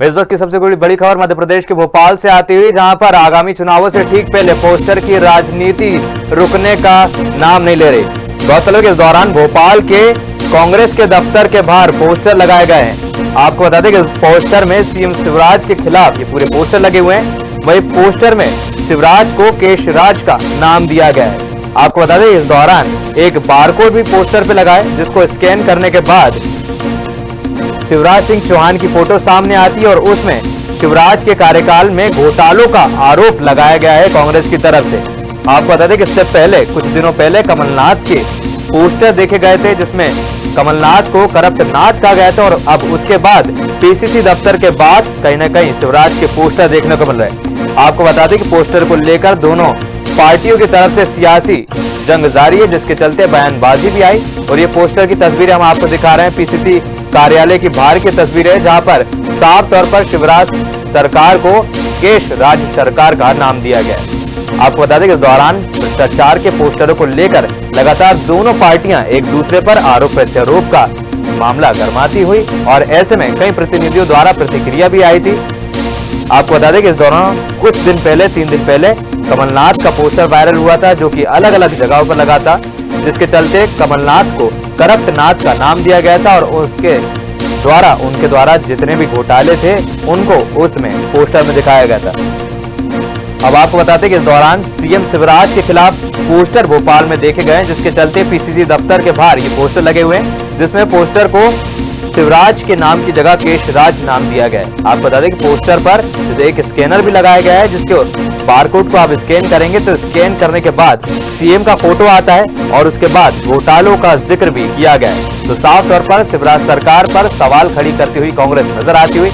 इस वक्त की सबसे बड़ी खबर मध्य प्रदेश के भोपाल से आती हुई, जहां पर आगामी चुनावों से ठीक पहले पोस्टर की राजनीति रुकने का नाम नहीं ले रही। गौरतलब है कि इस दौरान भोपाल के कांग्रेस के दफ्तर के बाहर पोस्टर लगाए गए हैं। आपको बता दें कि पोस्टर में सीएम शिवराज के खिलाफ ये पूरे पोस्टर लगे हुए हैं। वही पोस्टर में शिवराज को केशराज का नाम दिया गया है। आपको बता दें इस दौरान एक बारकोड भी पोस्टर पे लगा है, जिसको स्कैन करने के बाद शिवराज सिंह चौहान की फोटो सामने आती है और उसमें शिवराज के कार्यकाल में घोटालों का आरोप लगाया गया है कांग्रेस की तरफ से। आपको बता दें कि इससे पहले कुछ दिनों पहले कमलनाथ के पोस्टर देखे गए थे, जिसमें कमलनाथ को करप्ट नाथ कहा गया था, और अब उसके बाद पीसीसी दफ्तर के बाद कहीं ना कहीं शिवराज के पोस्टर देखने को मिल रहे हैं। आपको बता दें कि पोस्टर को लेकर दोनों पार्टियों की तरफ से सियासी जंग जारी है, जिसके चलते बयानबाजी भी आई। और ये पोस्टर की तस्वीरें हम आपको दिखा रहे हैं। पीसीसी कार्यालय की बाहर की तस्वीर है, जहां पर साफ तौर पर शिवराज सरकार को केशराज सरकार का नाम दिया गया है। आपको बता दें कि इस दौरान भ्रष्टाचार के पोस्टरों को लेकर लगातार दोनों पार्टियां एक दूसरे पर आरोप प्रत्यारोप का मामला गरमाती हुई, और ऐसे में कई प्रतिनिधियों द्वारा प्रतिक्रिया भी आई थी। आपको बता दें कि इस दौरान कुछ दिन पहले 3 दिन पहले कमलनाथ का पोस्टर वायरल हुआ था, जो कि अलग अलग जगहों पर लगा था, जिसके चलते कमलनाथ को करप्ट नाथ का नाम दिया गया था, और उनके द्वारा जितने भी घोटाले थे उनको उसमें पोस्टर में दिखाया गया था। अब आपको बताते हैं कि इस दौरान सीएम शिवराज के खिलाफ पोस्टर भोपाल में देखे गए, जिसके चलते पीसीसी दफ्तर के बाहर ये पोस्टर लगे हुए हैं, जिसमें पोस्टर को शिवराज के नाम की जगह केशराज नाम दिया गया है। आपको बता दें कि पोस्टर पर एक स्कैनर भी लगाया गया है, जिसके बारकोड को आप स्कैन करेंगे तो स्कैन करने के बाद सीएम का फोटो आता है, और उसके बाद घोटालों का जिक्र भी किया गया है। तो साफ तौर पर शिवराज सरकार पर सवाल खड़ी करती हुई कांग्रेस नजर आती हुई,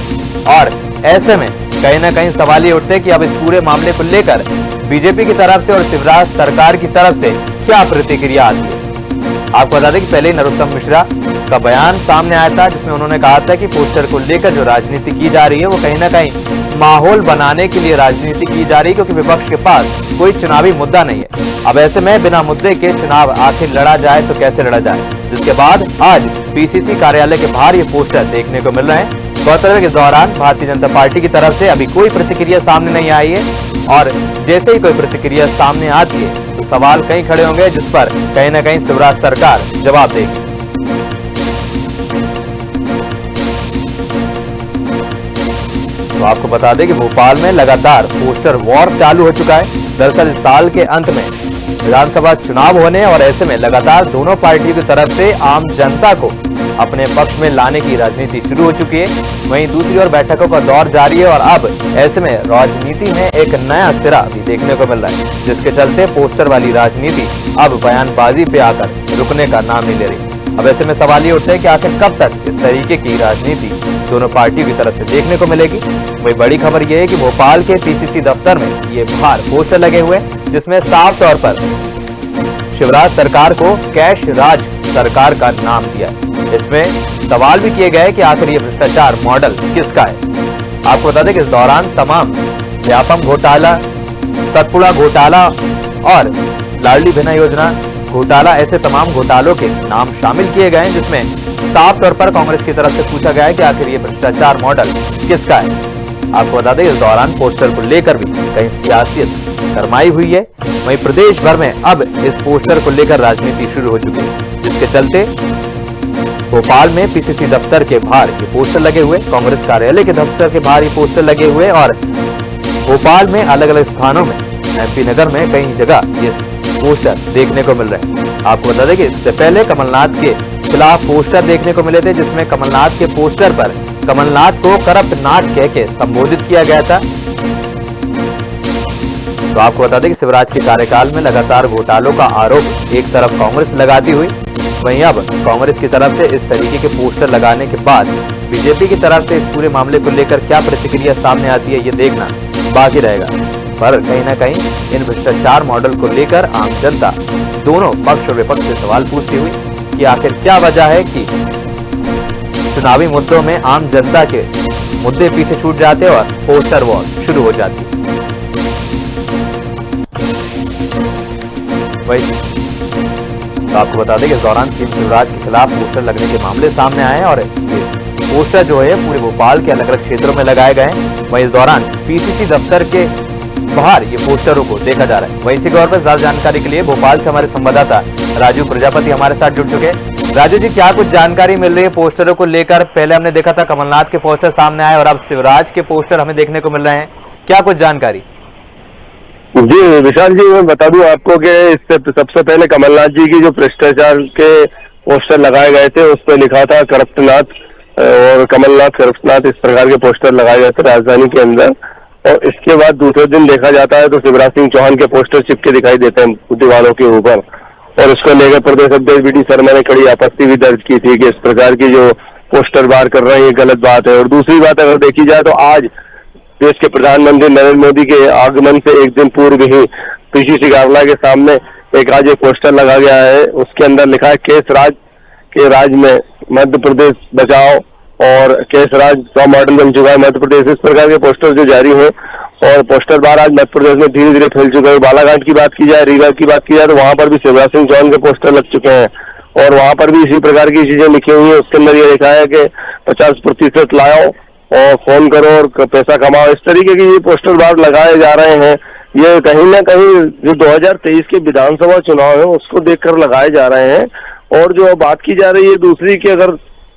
और ऐसे में कहीं ना कहीं सवाल ये उठते कि अब इस पूरे मामले को लेकर बीजेपी की तरफ से और शिवराज सरकार की तरफ से क्या प्रतिक्रिया आती है। आपको बता दें कि पहले ही नरोत्तम मिश्रा का बयान सामने आया था, जिसमें उन्होंने कहा था कि पोस्टर को लेकर जो राजनीति की जा रही है वो कहीं ना कहीं माहौल बनाने के लिए राजनीति की जा रही है, क्योंकि विपक्ष के पास कोई चुनावी मुद्दा नहीं है। अब ऐसे में बिना मुद्दे के चुनाव आखिर लड़ा जाए तो कैसे लड़ा जाए, जिसके बाद आज पीसीसी कार्यालय के बाहर ये पोस्टर देखने को मिल रहे हैं। गौरतलब है कि इस दौरान भारतीय जनता पार्टी की तरफ से अभी कोई प्रतिक्रिया सामने नहीं आई है, और जैसे ही कोई प्रतिक्रिया सामने आती है तो सवाल कई खड़े होंगे, जिस पर कहीं ना कहीं शिवराज सरकार जवाब देगी। तो आपको बता दें कि भोपाल में लगातार पोस्टर वॉर चालू हो चुका है। दरअसल इस साल के अंत में विधानसभा चुनाव होने, और ऐसे में लगातार दोनों पार्टियों की तरफ से आम जनता को अपने पक्ष में लाने की राजनीति शुरू हो चुकी है। वहीं दूसरी ओर बैठकों का दौर जारी है, और अब ऐसे में राजनीति में एक नया सिरा भी देखने को मिल रहा है, जिसके चलते पोस्टर वाली राजनीति अब बयानबाजी पे आकर रुकने का नाम नहीं ले रही। अब ऐसे में सवाल ये उठते हैं कि आखिर कब तक इस तरीके की राजनीति दोनों पार्टियों की तरफ से देखने को मिलेगी। वही बड़ी खबर यह है कि भोपाल के पीसीसी दफ्तर में ये बाहर पोस्टर लगे हुए, जिसमें साफ तौर पर शिवराज सरकार को केशराज सरकार का नाम दिया है। इसमें सवाल भी किए गए कि आखिर ये भ्रष्टाचार मॉडल किसका है। आपको बता दें कि इस दौरान तमाम व्यापम घोटाला, सतपुड़ा घोटाला और लाडली बहना योजना घोटाला, ऐसे तमाम घोटालों के नाम शामिल किए गए हैं, जिसमें साफ तौर पर कांग्रेस की तरफ से पूछा गया है कि आखिर ये भ्रष्टाचार मॉडल किसका है। आपको बता दें इस दौरान पोस्टर को लेकर भी कहीं सियासत गरमाई हुई है। वहीं प्रदेश भर में अब इस पोस्टर को लेकर राजनीति शुरू हो चुकी है, जिसके चलते भोपाल में पीसीसी दफ्तर के बाहर ये पोस्टर लगे हुए, कांग्रेस कार्यालय के दफ्तर के बाहर ये पोस्टर लगे हुए, और भोपाल में अलग अलग स्थानों में, एमपी नगर में कई जगह ये पोस्टर देखने को मिल रहे हैं। आपको बता दें कि इससे पहले कमलनाथ के खिलाफ पोस्टर देखने को मिले थे, जिसमें कमलनाथ के पोस्टर पर कमलनाथ को करप्ट नाथ कह के संबोधित किया गया था। तो आपको बता दें कि शिवराज के कार्यकाल में लगातार घोटालों का आरोप एक तरफ कांग्रेस लगाती हुई, वहीं अब कांग्रेस की तरफ से इस तरीके के पोस्टर लगाने के बाद बीजेपी की तरफ से इस पूरे मामले को लेकर क्या प्रतिक्रिया सामने आती है, ये देखना बाकी रहेगा। पर कहीं ना कहीं इन भ्रष्टाचार मॉडल को लेकर आम जनता दोनों पक्ष और विपक्ष से सवाल पूछती हुई कि आखिर क्या वजह है कि चुनावी मुद्दों में आम जनता के मुद्दे पीछे छूट जाते और पोस्टर वॉर शुरू हो जाती है। वही तो आपको बता दें कि इस दौरान सीएम शिवराज के खिलाफ पोस्टर लगने के मामले सामने आए, और पोस्टर जो है पूरे भोपाल के अलग अलग क्षेत्रों में लगाए गए हैं। वहीं इस दौरान पीसीसी दफ्तर के बाहर ये पोस्टरों को देखा जा रहा है। वहीं इसी खबर पर ज्यादा जानकारी के लिए भोपाल से हमारे संवाददाता राजू प्रजापति हमारे साथ जुड़ चुके हैं। राजू जी, क्या कुछ जानकारी मिल रही है पोस्टरों को लेकर? पहले हमने देखा था कमलनाथ के पोस्टर सामने आए और अब शिवराज के पोस्टर हमें देखने को मिल रहे हैं, क्या कुछ जानकारी? जी विशाल जी, मैं बता दूं आपको कि इससे सबसे पहले कमलनाथ जी की जो भ्रष्टाचार के पोस्टर लगाए गए थे उस पर लिखा था करप्टनाथ और कमलनाथ करप्टनाथ, इस प्रकार के पोस्टर लगाए गए थे राजधानी के अंदर। और इसके बाद दूसरे दिन देखा जाता है तो शिवराज सिंह चौहान के पोस्टर चिपके दिखाई देते हैं दीवारों के ऊपर, और इसको लेकर प्रदेश अध्यक्ष बीडी शर्मा ने कड़ी आपत्ति भी दर्ज की थी कि इस प्रकार की जो पोस्टर बार कर रहे हैं ये गलत बात है। और दूसरी बात अगर देखी जाए तो आज देश के प्रधानमंत्री नरेंद्र मोदी के आगमन से एक दिन पूर्व ही पीसीसी कार्यालय के सामने एक आज पोस्टर लगा गया है। उसके अंदर लिखा है केस राज के राज में मध्य प्रदेश बचाओ और केस राज 100 मॉडल बन चुका है मध्य प्रदेश। इस प्रकार के पोस्टर जो जारी हैं और पोस्टर बार आज मध्य प्रदेश में धीरे धीरे फैल चुके हैं। बालाघाट की बात की जाए, रीवा की बात की जाए तो वहां पर भी शिवराज सिंह चौहान के पोस्टर लग चुके हैं और वहां पर भी इसी प्रकार की चीजें लिखी हुई है। उसके अंदर ये लिखा है कि 50% लाओ और फोन करो और पैसा कमाओ। इस तरीके के ये पोस्टर बार लगाए जा रहे हैं। ये कहीं ना कहीं जो 2023 के विधानसभा चुनाव है उसको देखकर लगाए जा रहे हैं। और जो बात की जा रही है दूसरी की, अगर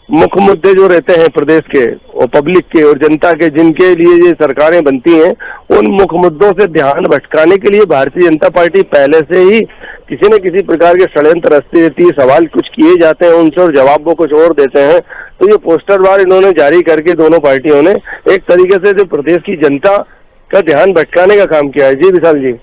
मुख्य मुद्दे जो रहते हैं प्रदेश के और पब्लिक के और जनता के जिनके लिए ये सरकारें बनती हैं, उन मुख्य मुद्दों से ध्यान भटकाने के लिए भारतीय जनता पार्टी पहले से ही किसी न किसी प्रकार के षड्यंत्र रचती रहती है। सवाल कुछ किए जाते हैं उनसे और जवाब वो कुछ और देते हैं। तो ये पोस्टर बार इन्होंने जारी करके दोनों पार्टियों ने एक तरीके से जो प्रदेश की जनता का ध्यान भटकाने का काम किया है। जी विशाल जी,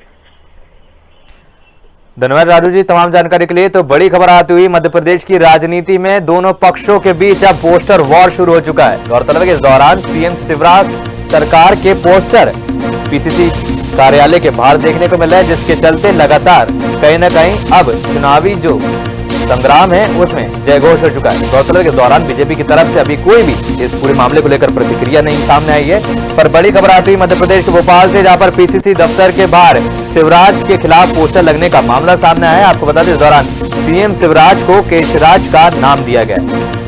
धन्यवाद राजू जी तमाम जानकारी के लिए। तो बड़ी खबर आती हुई मध्य प्रदेश की राजनीति में दोनों पक्षों के बीच अब पोस्टर वॉर शुरू हो चुका है। गौरतलब है कि इस दौरान सीएम शिवराज सरकार के पोस्टर पीसीसी कार्यालय के बाहर देखने को मिल रहा है, जिसके चलते लगातार कहीं न कहीं अब चुनावी जो संग्राम है उसमें जयघोष हो चुका है। गौरतलब के दौरान बीजेपी की तरफ से अभी कोई भी इस पूरे मामले को लेकर प्रतिक्रिया नहीं सामने आई है। पर बड़ी खबर आती है मध्य प्रदेश के भोपाल से, जहां पर पीसीसी दफ्तर के बाहर शिवराज के खिलाफ पोस्टर लगने का मामला सामने आया है। आपको बता दें इस दौरान सीएम शिवराज को केशराज का नाम दिया गया है।